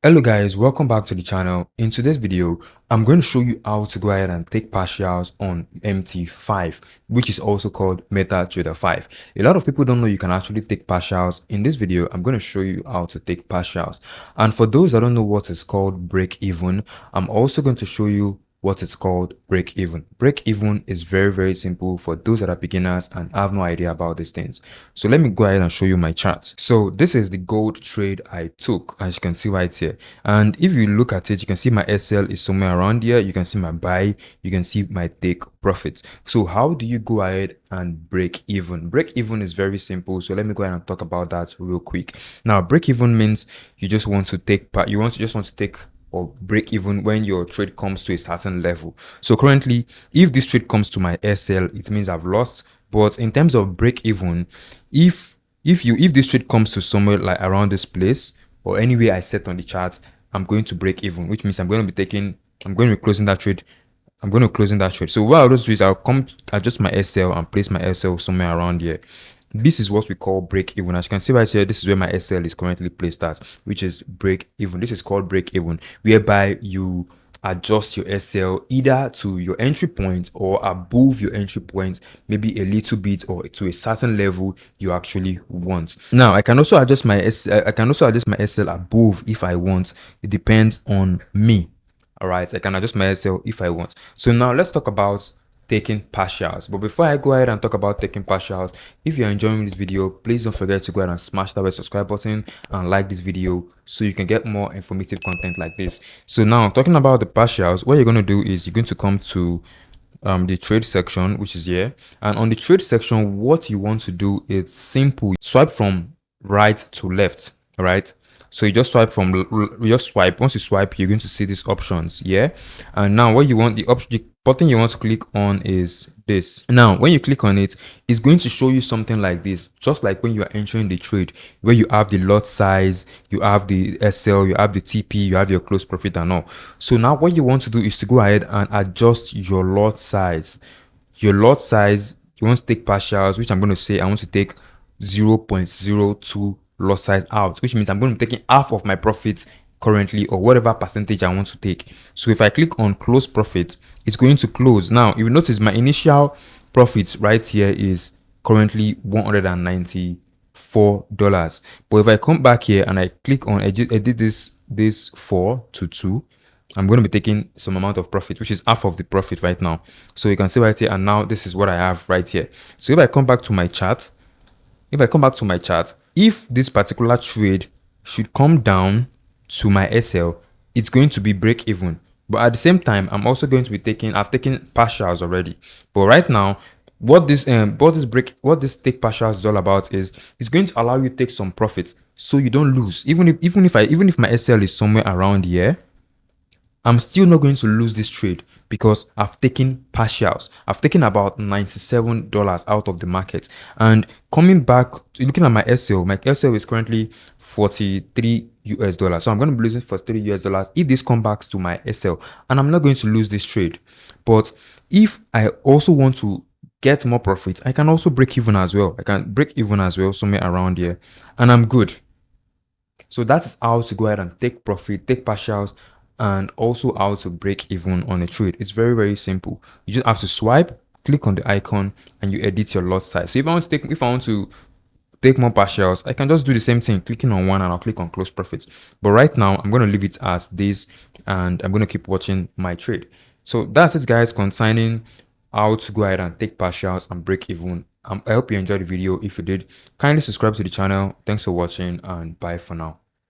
Hello guys, welcome back to the channel. In today's video, I'm going to show you how to go ahead and take partials on MT5, which is also called Metatrader 5. A lot of people don't know you can actually take partials. In this video, I'm going to show you how to take partials. And for those that don't know what is called break even, I'm also going to show you what it's called break even. Break even is very simple for those that are beginners and have no idea about these things. So let me go ahead and show you my chart. So this is the gold trade I took, as you can see right here. And if you look at it, you can see my SL is somewhere around here. You can see my buy, you can see my take profits. So how do you go ahead and break even? Break even is very simple. So let me go ahead and talk about that real quick. Now, break even means you just want to take part, just want to take or break even when your trade comes to a certain level. So currently, if this trade comes to my SL, it means I've lost. But in terms of break even, if this trade comes to somewhere like around this place or anywhere I set on the chart, I'm going to break even, which means I'm going to be closing that trade. I'm going to close in that trade. So what I'll do is I'll come adjust my SL and place my SL somewhere around here. This is what we call break even. As you can see right here, this is where my SL is currently placed at, which is break even. This is called break even, whereby you adjust your SL either to your entry point or above your entry point, maybe a little bit or to a certain level you actually want. Now I can also adjust my SL above if I want. It depends on me. All right, I can adjust my SL if I want. So now let's talk about taking partials. But before I go ahead and talk about taking partials, if you're enjoying this video, please don't forget to go ahead and smash that red subscribe button and like this video so you can get more informative content like this. So now talking about the partials, what you're going to do is you're going to come to the trade section, which is here. And on the trade section, what you want to do is simple. Swipe from right to left, all right? So you just swipe once you swipe, you're going to see these options, yeah. And now what you want, the button you want to click on is this. Now when you click on it, it's going to show you something like this, just like when you are entering the trade, where you have the lot size, you have the SL, you have the TP, you have your close profit and all. So now what you want to do is to go ahead and adjust your lot size. You want to take partials, which I'm going to say I want to take 0.02 lot size out, which means I'm going to be taking half of my profits currently, or whatever percentage I want to take. So if I click on close profit, it's going to close. Now if you notice, my initial profit right here is currently $194. But if I come back here and I click on edit this 4 to 2, I'm going to be taking some amount of profit, which is half of the profit right now. So you can see right here, and now this is what I have right here. So if I come back to my chart, if this particular trade should come down to my SL, it's going to be break even. But at the same time, I'm also going to be I've taken partials already. But right now, what this take partials is all about is it's going to allow you to take some profits so you don't lose. Even if my SL is somewhere around here, I'm still not going to lose this trade because I've taken partials. I've taken about $97 out of the market. And coming back, looking at my SL is currently 43 US dollars. So I'm going to be losing 43 US dollars if this comes back to my SL. And I'm not going to lose this trade. But if I also want to get more profit, I can also break even as well. I can break even as well somewhere around here. And I'm good. So that's how to go ahead and take profit, take partials, and also how to break even on a trade. It's very simple. You just have to swipe, click on the icon, and you edit your lot size. So if I want to take more partials, I can just do the same thing, clicking on one, and I'll click on close profits. But right now, I'm going to leave it as this, and I'm going to keep watching my trade. So that's it, guys, concerning how to go ahead and take partials and break even. I hope you enjoyed the video. If you did, kindly subscribe to the channel. Thanks for watching, and bye for now.